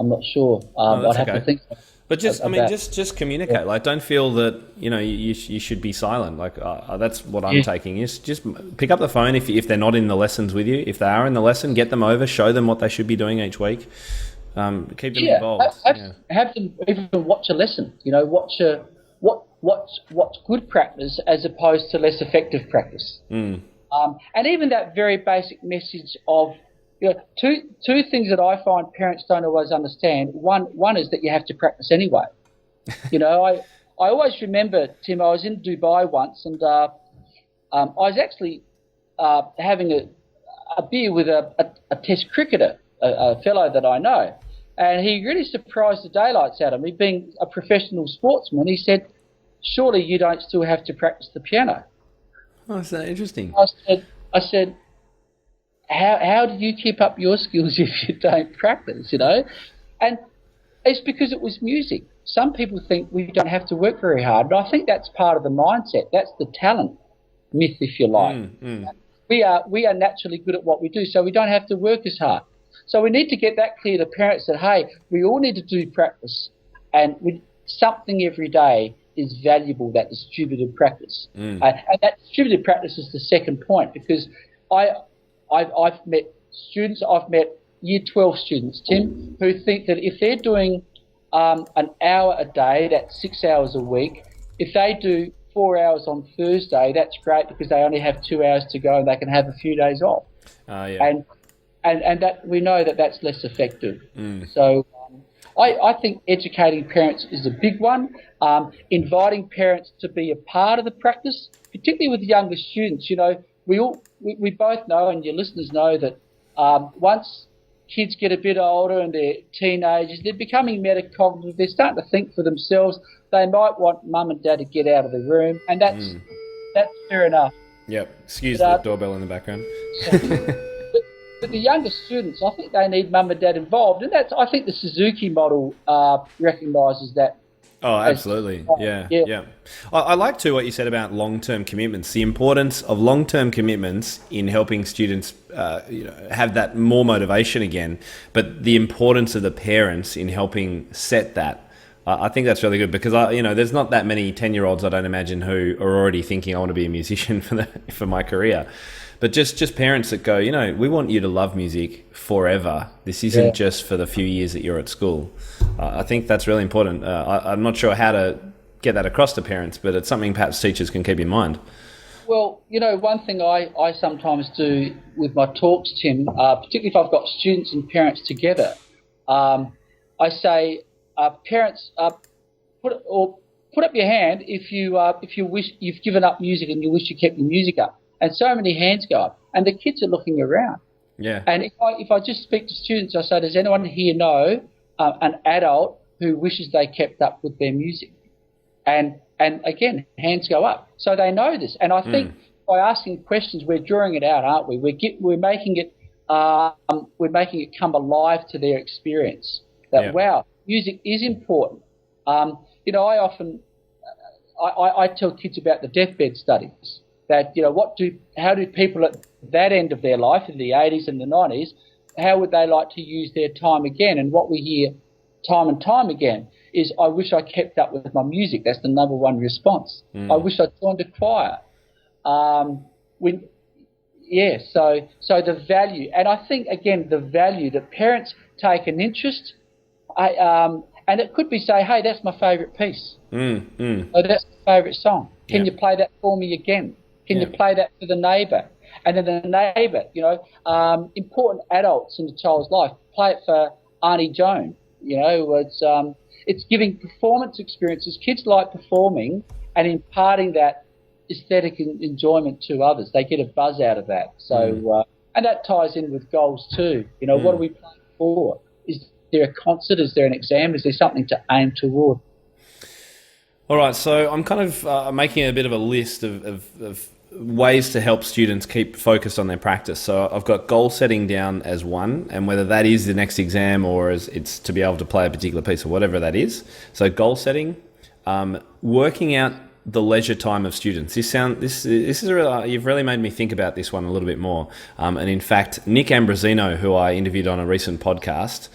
not sure. I'd have to think. But just communicate. Yeah. Like, don't feel that you should be silent. Like, that's what I'm taking. Is just pick up the phone if they're not in the lessons with you. If they are in the lesson, get them over. Show them what they should be doing each week. Keep them involved. Have them even watch a lesson. What's good practice as opposed to less effective practice. And even that very basic message of, two things that I find parents don't always understand. One is that you have to practice anyway. I always remember, Tim, I was in Dubai once, and I was actually having a beer with a test cricketer, a fellow that I know, and he really surprised the daylights out of me, being a professional sportsman. He said, "Surely you don't still have to practice the piano?" Oh, that's interesting. I said, How do you keep up your skills if you don't practice, And it's because it was music. Some people think we don't have to work very hard, but I think that's part of the mindset. That's the talent myth, if you like. We are naturally good at what we do, so we don't have to work as hard. So we need to get that clear to parents that, hey, we all need to do practice, and something every day is valuable, that distributed practice. And that distributed practice is the second point, because I've met students, I've met Year 12 students, Tim, who think that if they're doing an hour a day, that's 6 hours a week. If they do 4 hours on Thursday, that's great because they only have 2 hours to go and they can have a few days off. And that we know that that's less effective. So I think educating parents is a big one. Inviting parents to be a part of the practice, particularly with younger students. We both know, and your listeners know, that once kids get a bit older and they're teenagers, they're becoming metacognitive, they're starting to think for themselves. They might want mum and dad to get out of the room, and that's fair enough. Yep, excuse the doorbell in the background. But the younger students, I think they need mum and dad involved, and I think the Suzuki model recognises that. Oh, absolutely. Yeah. I like too what you said about long-term commitments, the importance of long-term commitments in helping students have that more motivation again, but the importance of the parents in helping set that. I think that's really good because there's not that many 10-year-olds, I don't imagine, who are already thinking I want to be a musician for my career. But just parents that go, we want you to love music forever. This isn't just for the few years that you're at school. I think that's really important. I'm not sure how to get that across to parents, but it's something perhaps teachers can keep in mind. Well, one thing I sometimes do with my talks, Tim, particularly if I've got students and parents together, I say, parents, put up your hand if you wish you've given up music and you wish you kept your music up. And so many hands go up, and the kids are looking around. Yeah. And if I just speak to students, I say, does anyone here know an adult who wishes they kept up with their music? And again, hands go up. So they know this. And I think by asking questions, we're drawing it out, aren't we? We're making it come alive to their experience. That wow, music is important. I often I tell kids about the deathbed studies. That how do people at that end of their life in the 80s and the 90s, how would they like to use their time again? And what we hear time and time again is, I wish I kept up with my music. That's the number one response. I wish I joined a choir. So the value, and I think again the value that parents take an interest, And it could be say, hey, that's my favourite piece. Mm. Oh, that's my favourite song. Can Yeah. you play that for me again? Can you play that for the neighbour? And then the neighbour, important adults in the child's life, play it for Auntie Joan. It's giving performance experiences. Kids like performing and imparting that aesthetic enjoyment to others. They get a buzz out of that. So, and that ties in with goals too. What are we playing for? Is there a concert? Is there an exam? Is there something to aim toward? All right, so I'm kind of making a bit of a list of ways to help students keep focused on their practice. So I've got goal setting down as one, and whether that is the next exam or as it's to be able to play a particular piece or whatever that is. So goal setting, working out the leisure time of students. This is you've really made me think about this one a little bit more. And in fact, Nick Ambrosino, who I interviewed on a recent podcast,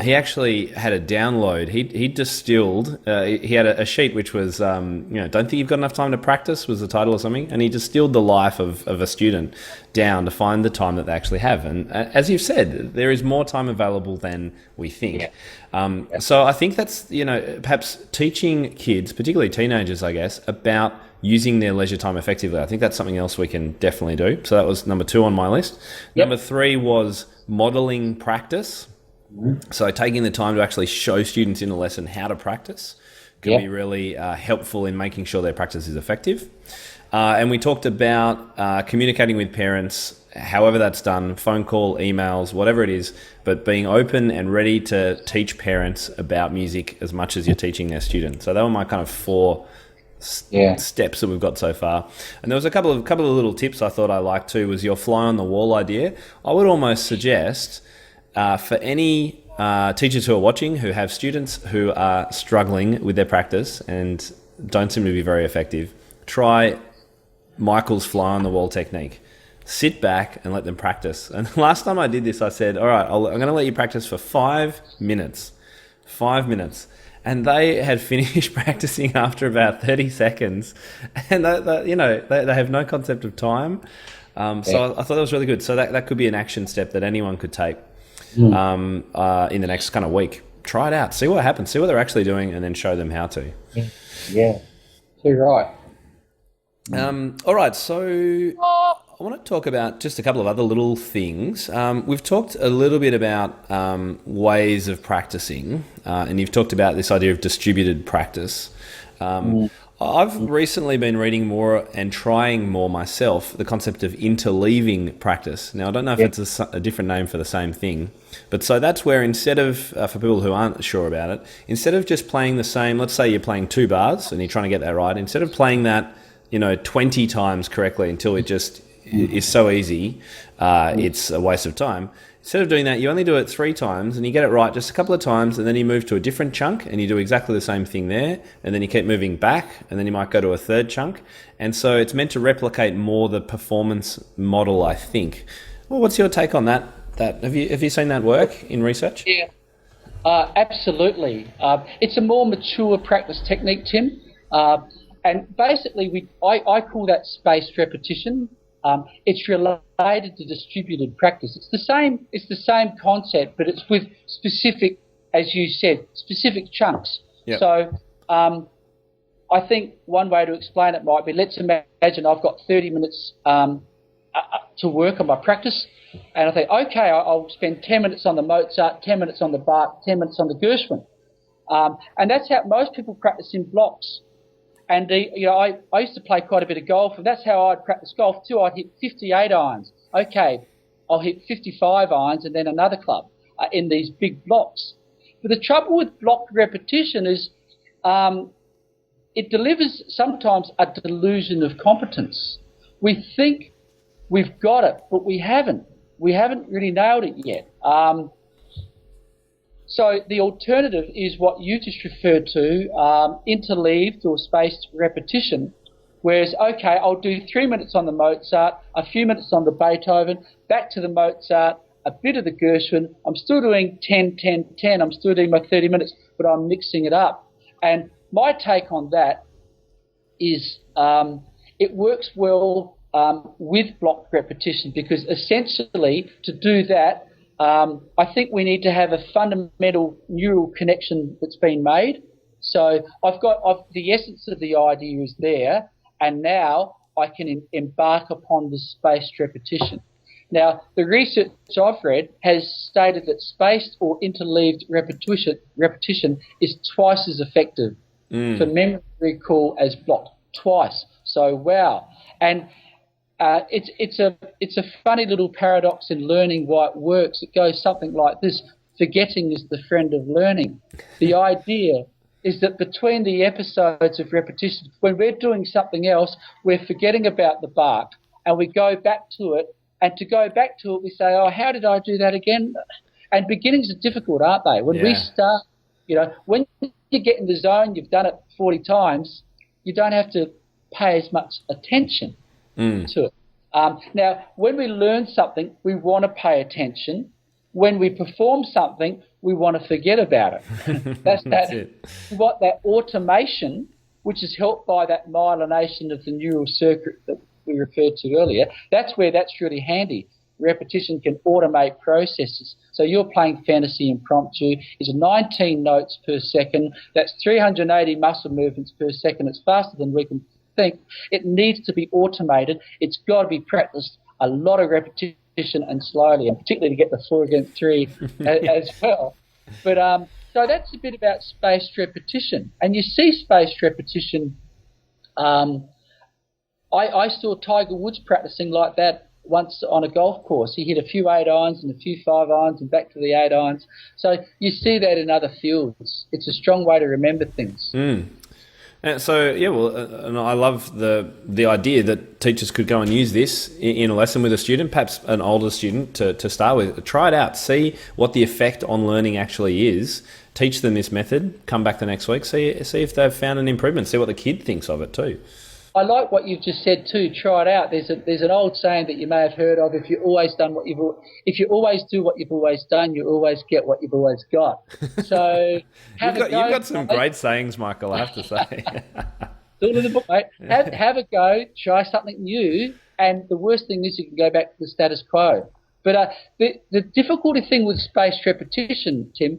he actually had a download. He distilled. He had a sheet which was, don't think you've got enough time to practice was the title or something, and he distilled the life of a student down to find the time that they actually have. And as you've said, there is more time available than we think. So I think that's perhaps teaching kids, particularly teenagers, I guess, about using their leisure time effectively. I think that's something else we can definitely do. So that was number 2 on my list. Number 3 was modelling practice. So taking the time to actually show students in a lesson how to practice can be really helpful in making sure their practice is effective. And we talked about communicating with parents, however that's done, phone call, emails, whatever it is, but being open and ready to teach parents about music as much as you're teaching their students. So that were my kind of 4 steps that we've got so far. And there was a couple of little tips I thought I liked too, was your fly on the wall idea. I would almost suggest for any teachers who are watching who have students who are struggling with their practice and don't seem to be very effective, try Michael's fly on the wall technique. Sit back and let them practice. And last time I did this, I said, all right, I'm going to let you practice for 5 minutes. 5 minutes. And they had finished practicing after about 30 seconds. And they have no concept of time. So I thought that was really good. So that could be an action step that anyone could take in the next kind of week. Try it out. See what happens. See what they're actually doing and then show them how to. Yeah. You're right. All right, so I want to talk about just a couple of other little things. We've talked a little bit about ways of practicing, and you've talked about this idea of distributed practice. I've recently been reading more and trying more myself the concept of interleaving practice. Now, I don't know if it's a different name for the same thing, but so that's where instead of, for people who aren't sure about it, instead of just playing the same, let's say you're playing 2 bars and you're trying to get that right, instead of playing that 20 times correctly until it just is so easy, it's a waste of time. Instead of doing that, you only do it 3 times and you get it right just a couple of times, and then you move to a different chunk and you do exactly the same thing there, and then you keep moving back, and then you might go to a 3rd chunk. And so it's meant to replicate more the performance model, I think. Well, what's your take on that? Have you seen that work in research? Yeah, absolutely. It's a more mature practice technique, Tim. And basically, I call that spaced repetition. It's related to distributed practice. It's the same concept, but it's with specific, as you said, specific chunks. Yep. So I think one way to explain it might be, let's imagine I've got 30 minutes to work on my practice, and I think, okay, I'll spend 10 minutes on the Mozart, 10 minutes on the Bach, 10 minutes on the Gershwin. And that's how most people practice in blocks. And I used to play quite a bit of golf, and that's how I'd practice golf too. I'd hit 58 irons. Okay, I'll hit 55 irons and then another club in these big blocks. But the trouble with block repetition is it delivers sometimes a delusion of competence. We think we've got it, but we haven't. We haven't really nailed it yet. So the alternative is what you just referred to, interleaved or spaced repetition, whereas, okay, I'll do 3 minutes on the Mozart, a few minutes on the Beethoven, back to the Mozart, a bit of the Gershwin. I'm still doing 10, 10, 10. I'm still doing my 30 minutes, but I'm mixing it up. And my take on that is it works well with block repetition, because essentially to do that, I think we need to have a fundamental neural connection that's been made. So the essence of the idea is there, and now I can embark upon the spaced repetition. Now, the research I've read has stated that spaced or interleaved repetition is twice as effective for memory recall as blocked. Twice. So, wow. And it's a funny little paradox in learning why it works. It goes something like this: forgetting is the friend of learning. The idea is that between the episodes of repetition, when we're doing something else, we're forgetting about the bark, and we go back to it. And to go back to it, we say, oh, how did I do that again? And beginnings are difficult, aren't they? When we start, when you get in the zone, you've done it 40 times, you don't have to pay as much attention to it. Now, when we learn something, we want to pay attention. When we perform something, we want to forget about it. That's it. We want that automation, which is helped by that myelination of the neural circuit that we referred to earlier. That's where that's really handy. Repetition can automate processes. So you're playing fantasy impromptu. It's 19 notes per second. That's 380 muscle movements per second. It's faster than we can think. It needs to be automated. It's got to be practiced a lot of repetition and slowly, and particularly to get the 4 against 3 as well. But so that's a bit about spaced repetition. And you see spaced repetition. I saw Tiger Woods practicing like that once on a golf course. He hit a few 8 irons and a few 5 irons and back to the 8 irons. So you see that in other fields. It's a strong way to remember things. And so, and I love the idea that teachers could go and use this in a lesson with a student, perhaps an older student to start with. Try it out. See what the effect on learning actually is. Teach them this method. Come back the next week. See if they've found an improvement. See what the kid thinks of it too. I like what you've just said too. Try it out. There's an old saying that you may have heard of: if you always do what you've always done, you always get what you've always got. So you've got some great sayings, Michael, I have to say. It's all in the book, mate. Have a go. Try something new, and the worst thing is you can go back to the status quo. But the difficulty thing with spaced repetition, Tim,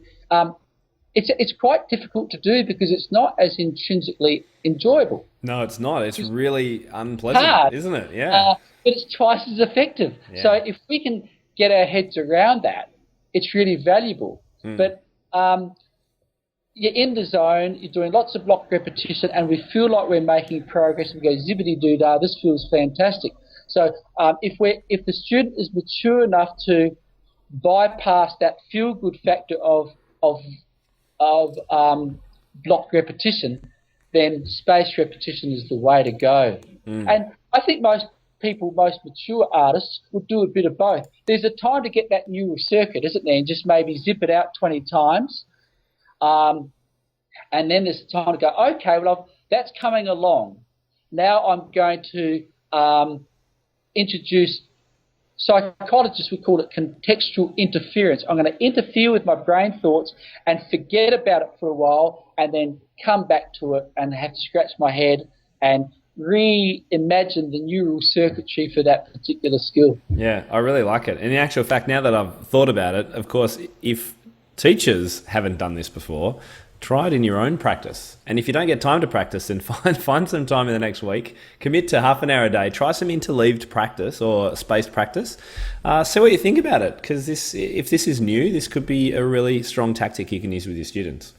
it's quite difficult to do because it's not as intrinsically enjoyable. No, it's not. It's really unpleasant, isn't it? Yeah. But it's twice as effective. Yeah. So if we can get our heads around that, it's really valuable. But you're in the zone, you're doing lots of block repetition, and we feel like we're making progress. We go zippity-doo-dah, this feels fantastic. So if the student is mature enough to bypass that feel-good factor of block repetition, then spaced repetition is the way to go. And I think most mature artists would do a bit of both. There's a time to get that neural circuit, isn't there, and just maybe zip it out 20 times. And then there's time to go, okay, well, that's coming along. Now I'm going to introduce, psychologists would call it contextual interference. I'm going to interfere with my brain thoughts and forget about it for a while and then come back to it and have to scratch my head and reimagine the neural circuitry for that particular skill. Yeah, I really like it. In the actual fact, now that I've thought about it, of course, if teachers haven't done this before, try it in your own practice. And if you don't get time to practice, then find some time in the next week. Commit to half an hour a day. Try some interleaved practice or spaced practice. See what you think about it, because if this is new, this could be a really strong tactic you can use with your students.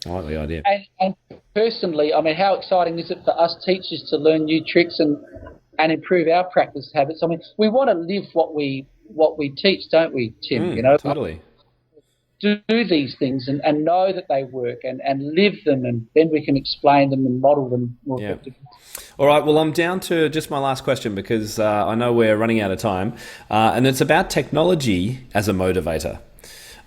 I like the idea. And personally, I mean, how exciting is it for us teachers to learn new tricks and improve our practice habits? I mean, we want to live what we teach, don't we, Tim? Totally. Do these things and know that they work and live them, and then we can explain them and model them more effectively. All right, well, I'm down to just my last question because I know we're running out of time, and it's about technology as a motivator.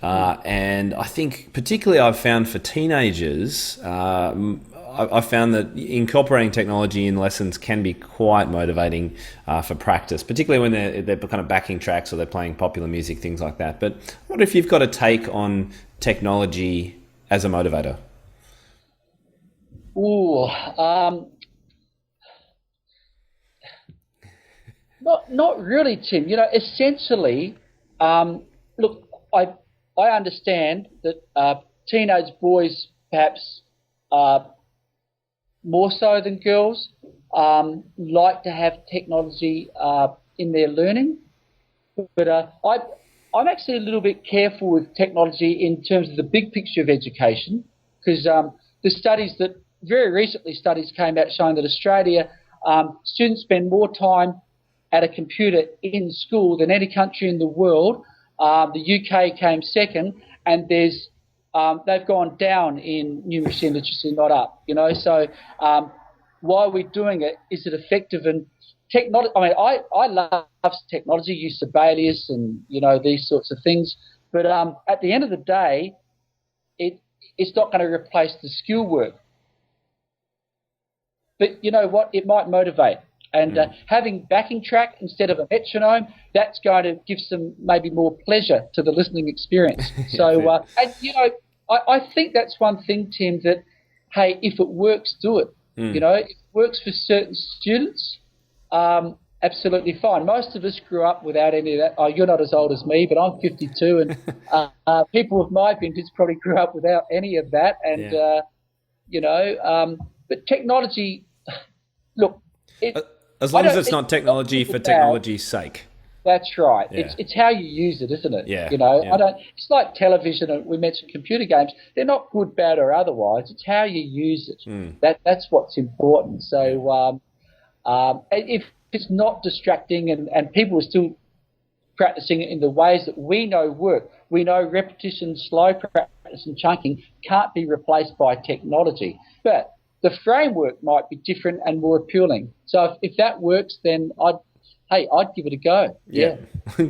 And I think particularly I've found for teenagers, I've found that incorporating technology in lessons can be quite motivating for practice, particularly when they're kind of backing tracks or they're playing popular music, things like that. But I wonder if you've got a take on technology as a motivator. Not really, Tim. Essentially, look, I understand that teenage boys perhaps more so than girls like to have technology in their learning, but I'm actually a little bit careful with technology in terms of the big picture of education, because the studies that very recently studies came out showing that Australia students spend more time at a computer in school than any country in the world. The UK came second, and they've gone down in numeracy and literacy, not up. So why are we doing it? Is it effective? And technology. I mean, I love technology, use of Sibelius and these sorts of things. But at the end of the day, it's not going to replace the skill work. But you know what? It might motivate. And having backing track instead of a metronome, that's going to give some maybe more pleasure to the listening experience. So, and I think that's one thing, Tim, that, hey, if it works, do it. If it works for certain students, absolutely fine. Most of us grew up without any of that. Oh, you're not as old as me, but I'm 52, and people of my vintage probably grew up without any of that. And, but technology, look, as long as it's not technology for technology's sake. That's right. Yeah. It's how you use it, isn't it? Yeah. It's like television, and we mentioned computer games. They're not good, bad, or otherwise. It's how you use it. That's what's important. So if it's not distracting and people are still practicing it in the ways that we know work, we know repetition, slow practice and chunking can't be replaced by technology. But the framework might be different and more appealing. So if that works, then I'd give it a go. Yeah.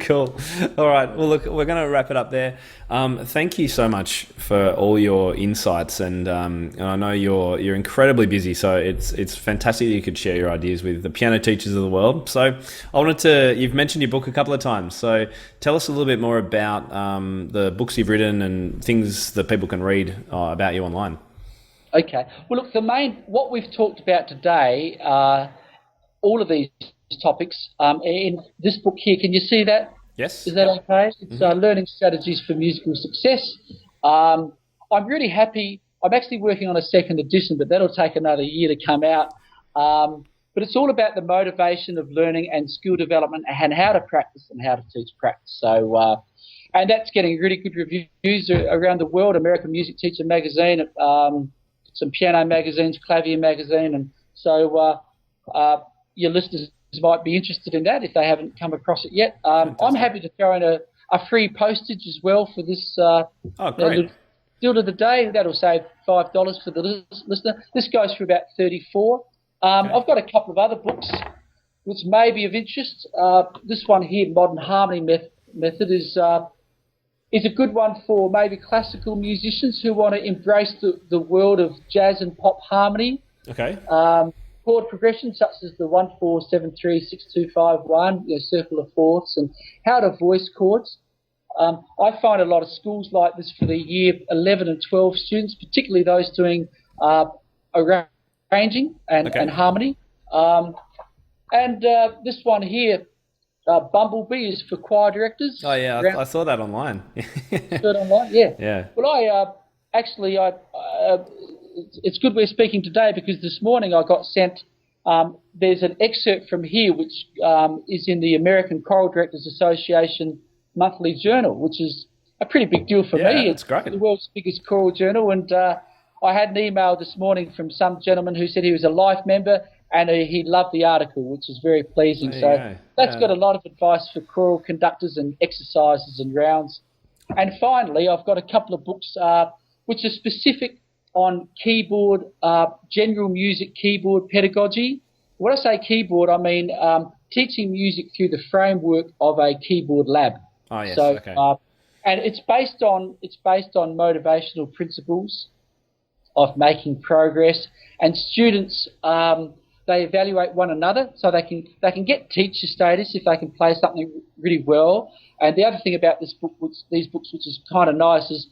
Cool. All right. Well, look, we're going to wrap it up there. Thank you so much for all your insights, and I know you're incredibly busy, so it's fantastic that you could share your ideas with the piano teachers of the world. So you've mentioned your book a couple of times, so tell us a little bit more about the books you've written and things that people can read about you online. Okay. Well, look, what we've talked about today, all of these topics in this book here. Can you see that? Yes. Is that okay? It's Learning Strategies for Musical Success. I'm really happy. I'm actually working on a second edition, but that'll take another year to come out. But it's all about the motivation of learning and skill development and how to practice and how to teach practice. So, and that's getting really good reviews around the world. American Music Teacher Magazine, some piano magazines, Clavier Magazine, and so your listeners might be interested in that if they haven't come across it yet. I'm happy to throw in a free postage as well for this great. Deal of the day. That'll save $5 for the listener. This goes for about $34. I've got a couple of other books which may be of interest. This one here, Modern Harmony Method, is a good one for maybe classical musicians who want to embrace the world of jazz and pop harmony. Okay. Chord progressions such as the 1, 4, 7, 3, 6, 2, 5, 1, circle of fourths, and how to voice chords. I find a lot of schools like this for the year 11 and 12 students, particularly those doing arranging and harmony. And this one here, Bumblebee, is for choir directors. Oh yeah, I saw that online. Saw it online, yeah. Yeah. Well, it's good we're speaking today, because this morning I got sent, there's an excerpt from here which is in the American Choral Directors Association monthly journal, which is a pretty big deal for me. It's great. The world's biggest choral journal, and I had an email this morning from some gentleman who said he was a life member and he loved the article, which is very pleasing. That's got a lot of advice for choral conductors and exercises and rounds. And finally, I've got a couple of books which are specific on keyboard, general music keyboard pedagogy. When I say keyboard, I mean teaching music through the framework of a keyboard lab. Oh yes, so, okay. And it's based on motivational principles of making progress, and students they evaluate one another, so they can get teacher status if they can play something really well. And the other thing about these books, which is kind of nice, is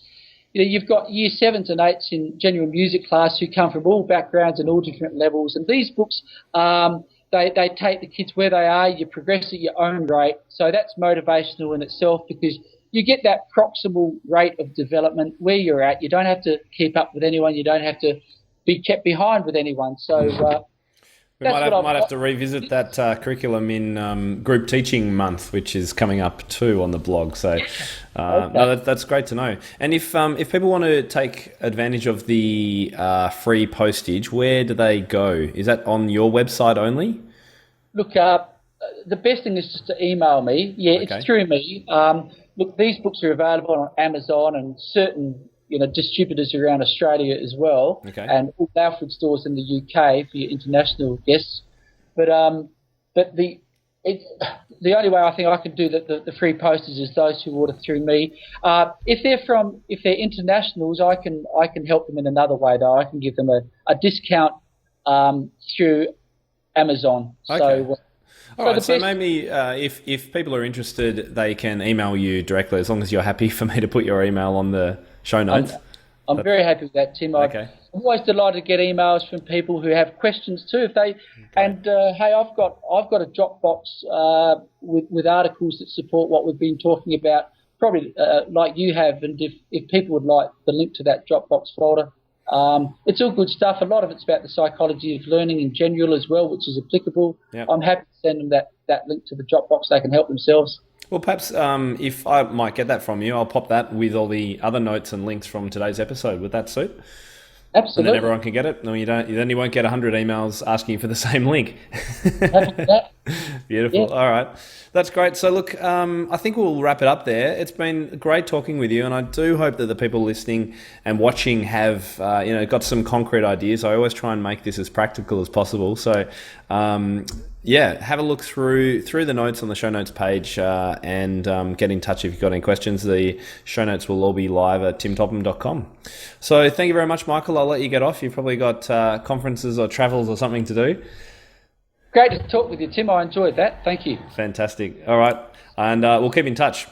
you've got year 7s and 8s in general music class who come from all backgrounds and all different levels. And these books, they take the kids where they are. You progress at your own rate. So that's motivational in itself, because you get that proximal rate of development where you're at. You don't have to keep up with anyone. You don't have to be kept behind with anyone. So we might have to revisit that curriculum in Group Teaching Month, which is coming up too on the blog. So, no, that's great to know. And if people want to take advantage of the free postage, where do they go? Is that on your website only? Look, the best thing is just to email me. Yeah, okay. It's through me. Look, these books are available on Amazon and certain distributors around Australia as well, and all Alfred stores in the UK for your international guests. But the only way I think I can do the free postage is those who order through me. If they're internationals, I can help them in another way though. I can give them a discount through Amazon. Okay. So maybe if people are interested, they can email you directly, as long as you're happy for me to put your email on the show notes. I'm very happy with that, Tim. I'm always delighted to get emails from people who have questions too. Hey, I've got a Dropbox with articles that support what we've been talking about, probably like you have. And if people would like the link to that Dropbox folder, it's all good stuff. A lot of it's about the psychology of learning in general as well, which is applicable. Yep. I'm happy to send them that link to the Dropbox. They can help themselves. Well, perhaps if I might get that from you, I'll pop that with all the other notes and links from today's episode. Would that suit? Absolutely. And then everyone can get it. No, then you won't get 100 emails asking for the same link. Beautiful. Yeah. All right. That's great. So look, I think we'll wrap it up there. It's been great talking with you, and I do hope that the people listening and watching have got some concrete ideas. I always try and make this as practical as possible. So have a look through the notes on the show notes page and get in touch if you've got any questions. The show notes will all be live at timtopham.com. So thank you very much, Michael. I'll let you get off. You've probably got conferences or travels or something to do. Great to talk with you, Tim. I enjoyed that. Thank you. Fantastic. All right. And we'll keep in touch.